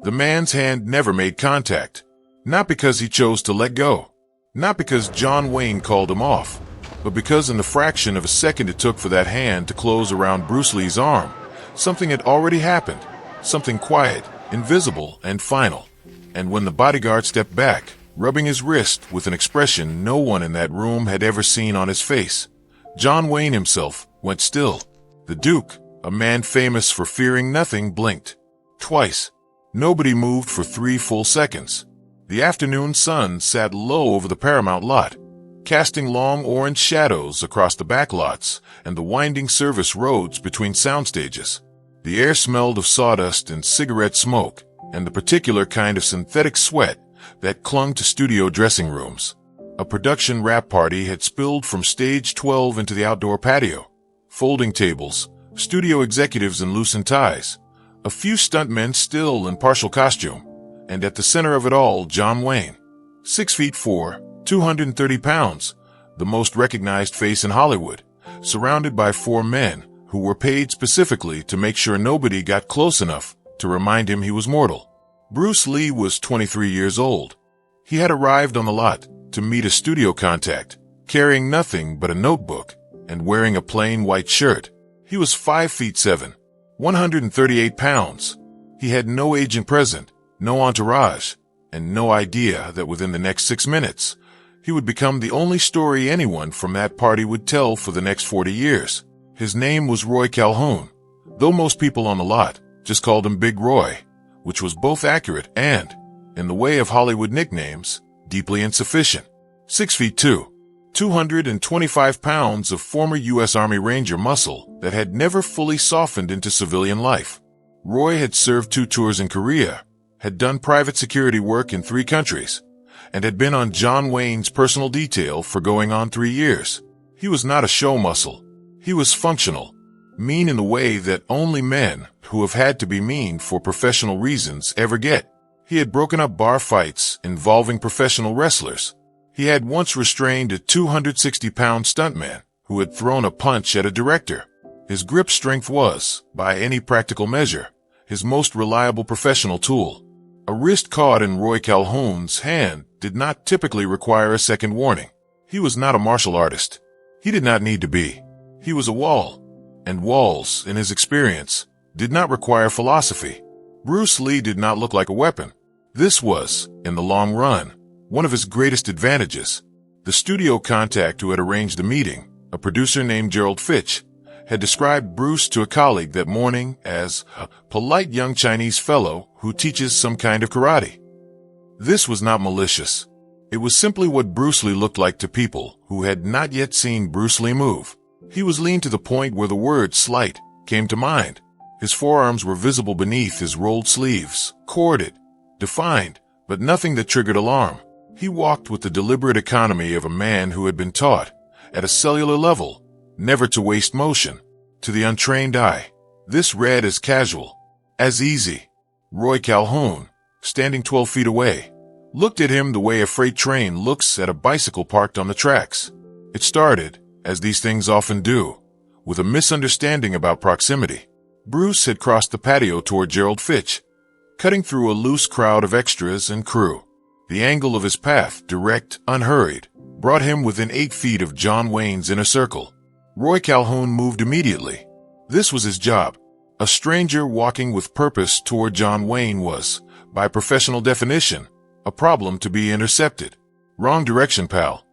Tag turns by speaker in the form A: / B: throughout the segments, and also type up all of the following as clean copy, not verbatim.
A: The man's hand never made contact. Not because he chose to let go. Not because John Wayne called him off. But because in the fraction of a second it took for that hand to close around Bruce Lee's arm, something had already happened. Something quiet, invisible, and final. And when the bodyguard stepped back, rubbing his wrist with an expression no one in that room had ever seen on his face, John Wayne himself went still. The Duke, a man famous for fearing nothing, blinked. Twice. Nobody moved for 3 full seconds. The afternoon sun sat low over the Paramount lot, casting long orange shadows across the back lots and the winding service roads between sound stages. The air smelled of sawdust and cigarette smoke, and the particular kind of synthetic sweat that clung to studio dressing rooms. A production wrap party had spilled from stage 12 into the outdoor patio. Folding tables, studio executives in loosened ties, a few stuntmen still in partial costume, and at the center of it all, John Wayne. 6'4", 230 pounds, the most recognized face in Hollywood, surrounded by 4 men who were paid specifically to make sure nobody got close enough to remind him he was mortal. Bruce Lee was 23 years old. He had arrived on the lot to meet a studio contact, carrying nothing but a notebook and wearing a plain white shirt. He was 5'7", 138 pounds. He had no agent present, no entourage, and no idea that within the next 6 minutes, he would become the only story anyone from that party would tell for the next 40 years. His name was Roy Calhoun, though most people on the lot just called him Big Roy, which was both accurate and, in the way of Hollywood nicknames, deeply insufficient. 6'2", 225 pounds of former U.S. Army Ranger muscle that had never fully softened into civilian life. Roy had served 2 tours in Korea, had done private security work in 3 countries, and had been on John Wayne's personal detail for going on 3 years. He was not a show muscle. He was functional, mean in the way that only men who have had to be mean for professional reasons ever get. He had broken up bar fights involving professional wrestlers. He had once restrained a 260-pound stuntman who had thrown a punch at a director. His grip strength was, by any practical measure, his most reliable professional tool. A wrist caught in Roy Calhoun's hand did not typically require a second warning. He was not a martial artist. He did not need to be. He was a wall, and walls, in his experience, did not require philosophy. Bruce Lee did not look like a weapon. This was, in the long run, one of his greatest advantages. The studio contact who had arranged the meeting, a producer named Gerald Fitch, had described Bruce to a colleague that morning as a polite young Chinese fellow who teaches some kind of karate. This was not malicious. It was simply what Bruce Lee looked like to people who had not yet seen Bruce Lee move. He was lean to the point where the word slight came to mind. His forearms were visible beneath his rolled sleeves, corded, defined, but nothing that triggered alarm. He walked with the deliberate economy of a man who had been taught, at a cellular level, never to waste motion. To the untrained eye, this read as casual, as easy. Roy Calhoun, standing 12 feet away, looked at him the way a freight train looks at a bicycle parked on the tracks. It started, as these things often do, with a misunderstanding about proximity. Bruce had crossed the patio toward Gerald Fitch, cutting through a loose crowd of extras and crew. The angle of his path, direct, unhurried, brought him within 8 feet of John Wayne's inner circle. Roy Calhoun moved immediately. This was his job. A stranger walking with purpose toward John Wayne was, by professional definition, a problem to be intercepted. Wrong direction, pal.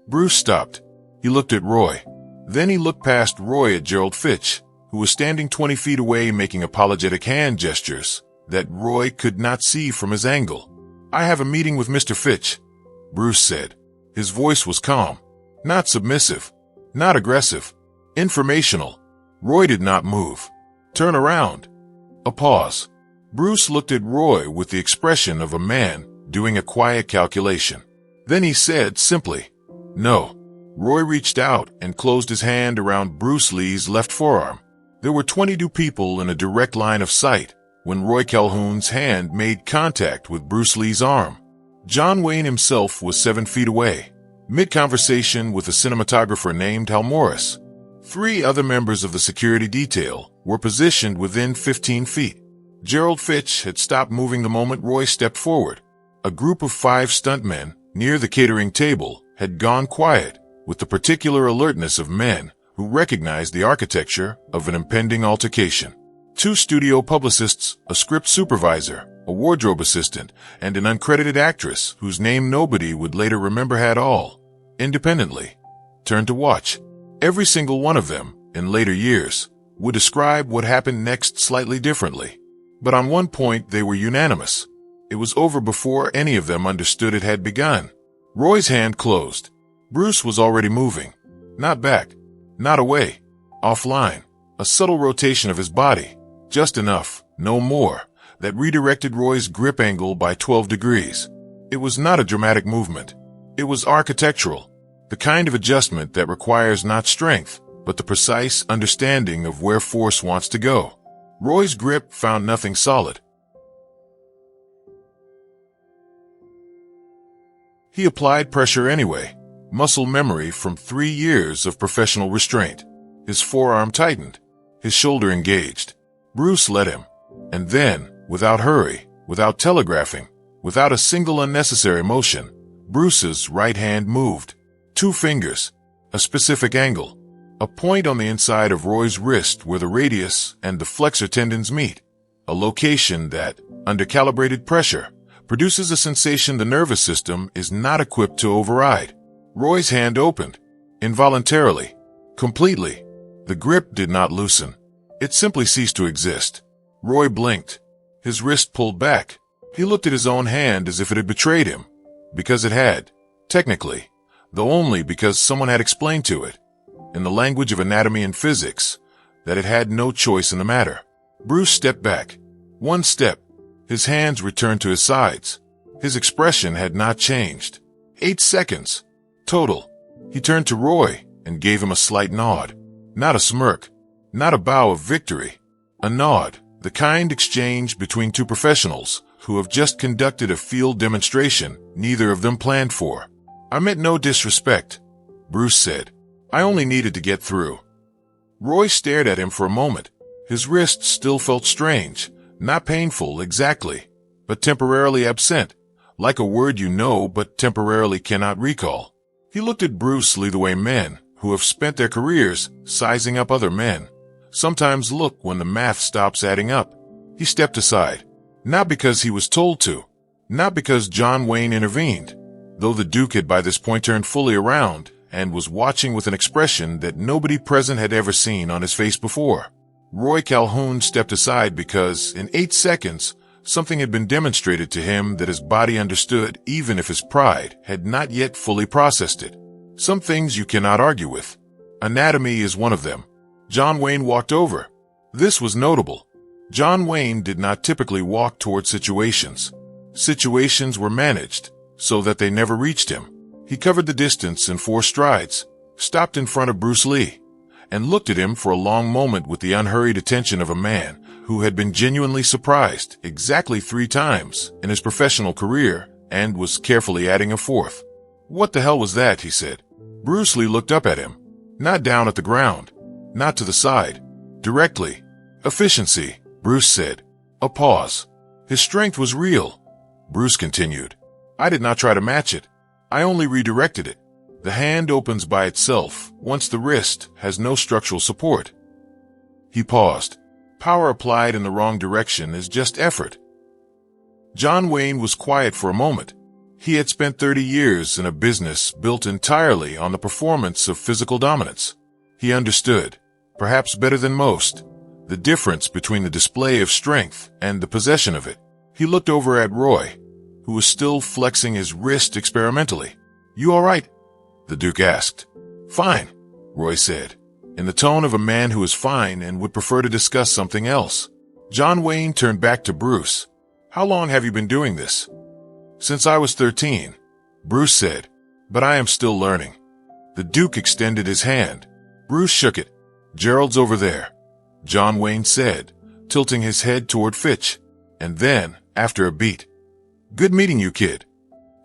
A: Bruce stopped. He looked at Roy. Then he looked past Roy at Gerald Fitch, who was standing 20 feet away making apologetic hand gestures that Roy could not see from his angle. "I have a meeting with Mr. Fitch," Bruce said. His voice was calm, not submissive, not aggressive, informational. Roy did not move. "Turn around." A pause. Bruce looked at Roy with the expression of a man doing a quiet calculation. Then he said simply, "No." Roy reached out and closed his hand around Bruce Lee's left forearm. There were 22 people in a direct line of sight when Roy Calhoun's hand made contact with Bruce Lee's arm. John Wayne himself was 7 feet away, mid-conversation with a cinematographer named Hal Morris. 3 other members of the security detail were positioned within 15 feet. Gerald Fitch had stopped moving the moment Roy stepped forward. A group of 5 stuntmen near the catering table had gone quiet, with the particular alertness of men who recognized the architecture of an impending altercation. 2 studio publicists, a script supervisor, a wardrobe assistant, and an uncredited actress whose name nobody would later remember had all, independently, turned to watch. Every single one of them, in later years, would describe what happened next slightly differently. But on one point they were unanimous. It was over before any of them understood it had begun. Roy's hand closed. Bruce was already moving. Not back. Not away. Offline. A subtle rotation of his body. Just enough, no more, that redirected Roy's grip angle by 12 degrees. It was not a dramatic movement. It was architectural. The kind of adjustment that requires not strength, but the precise understanding of where force wants to go. Roy's grip found nothing solid. He applied pressure anyway, muscle memory from 3 years of professional restraint. His forearm tightened, his shoulder engaged. Bruce let him. And then, without hurry, without telegraphing, without a single unnecessary motion, Bruce's right hand moved. 2 fingers, a specific angle. A point on the inside of Roy's wrist where the radius and the flexor tendons meet. A location that, under calibrated pressure, produces a sensation the nervous system is not equipped to override. Roy's hand opened. Involuntarily. Completely. The grip did not loosen. It simply ceased to exist. Roy blinked. His wrist pulled back. He looked at his own hand as if it had betrayed him. Because it had. Technically. Though only because someone had explained to it, in the language of anatomy and physics, that it had no choice in the matter. Bruce stepped back. 1 step. His hands returned to his sides. His expression had not changed. 8 seconds. Total. He turned to Roy and gave him a slight nod. Not a smirk. Not a bow of victory. A nod. The kind exchanged between 2 professionals who have just conducted a field demonstration neither of them planned for. I meant no disrespect, Bruce said. I only needed to get through. Roy stared at him for a moment. His wrist still felt strange, not painful exactly, but temporarily absent, like a word you know but temporarily cannot recall. He looked at Bruce the way men, who have spent their careers sizing up other men, sometimes look when the math stops adding up. He stepped aside, not because he was told to, not because John Wayne intervened, though the Duke had by this point turned fully around and was watching with an expression that nobody present had ever seen on his face before. Roy Calhoun stepped aside because, in 8 seconds, something had been demonstrated to him that his body understood even if his pride had not yet fully processed it. Some things you cannot argue with. Anatomy is one of them. John Wayne walked over. This was notable. John Wayne did not typically walk toward situations. Situations were managed so that they never reached him. He covered the distance in 4 strides, stopped in front of Bruce Lee, and looked at him for a long moment with the unhurried attention of a man who had been genuinely surprised exactly 3 times in his professional career and was carefully adding a 4th. What the hell was that, he said. Bruce Lee looked up at him, not down at the ground, not to the side, directly. Efficiency, Bruce said. A pause. His strength was real. Bruce continued. I did not try to match it. I only redirected it. The hand opens by itself once the wrist has no structural support. He paused. Power applied in the wrong direction is just effort. John Wayne was quiet for a moment. He had spent 30 years in a business built entirely on the performance of physical dominance. He understood, perhaps better than most, the difference between the display of strength and the possession of it. He looked over at Roy, who was still flexing his wrist experimentally. You all right? The Duke asked. Fine, Roy said, in the tone of a man who is fine and would prefer to discuss something else. John Wayne turned back to Bruce. How long have you been doing this? Since I was 13, Bruce said, but I am still learning. The Duke extended his hand. Bruce shook it. Gerald's over there, John Wayne said, tilting his head toward Fitch. And then, after a beat, good meeting you, kid.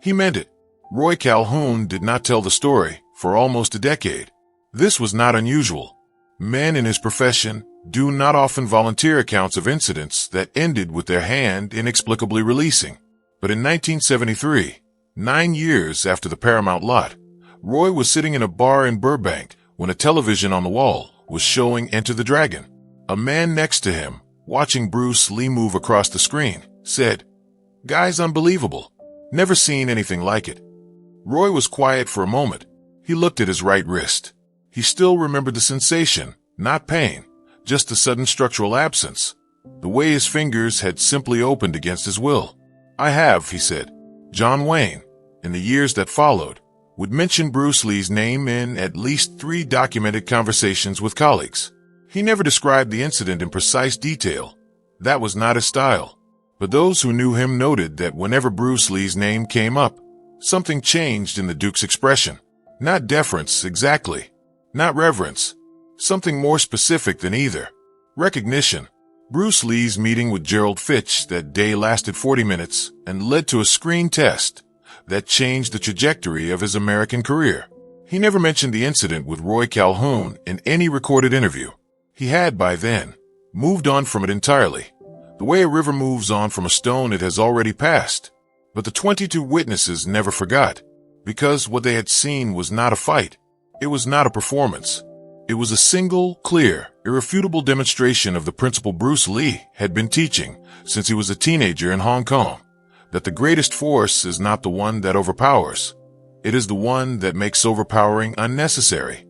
A: He meant it. Roy Calhoun did not tell the story for almost a decade. This was not unusual. Men in his profession do not often volunteer accounts of incidents that ended with their hand inexplicably releasing. But in 1973, 9 years after the Paramount lot, Roy was sitting in a bar in Burbank when a television on the wall was showing Enter the Dragon. A man next to him, watching Bruce Lee move across the screen, said, "Guy's unbelievable. Never seen anything like it." Roy was quiet for a moment. He looked at his right wrist. He still remembered the sensation, not pain, just the sudden structural absence, the way his fingers had simply opened against his will. "I have," he said. John Wayne, in the years that followed, would mention Bruce Lee's name in at least 3 documented conversations with colleagues. He never described the incident in precise detail. That was not his style. But those who knew him noted that whenever Bruce Lee's name came up, something changed in the Duke's expression. Not deference, exactly. Not reverence. Something more specific than either. Recognition. Bruce Lee's meeting with Gerald Fitch that day lasted 40 minutes and led to a screen test that changed the trajectory of his American career. He never mentioned the incident with Roy Calhoun in any recorded interview. He had, by then, moved on from it entirely, the way a river moves on from a stone it has already passed. But the 22 witnesses never forgot, because what they had seen was not a fight. It was not a performance. It was a single, clear, irrefutable demonstration of the principle Bruce Lee had been teaching since he was a teenager in Hong Kong, that the greatest force is not the one that overpowers. It is the one that makes overpowering unnecessary.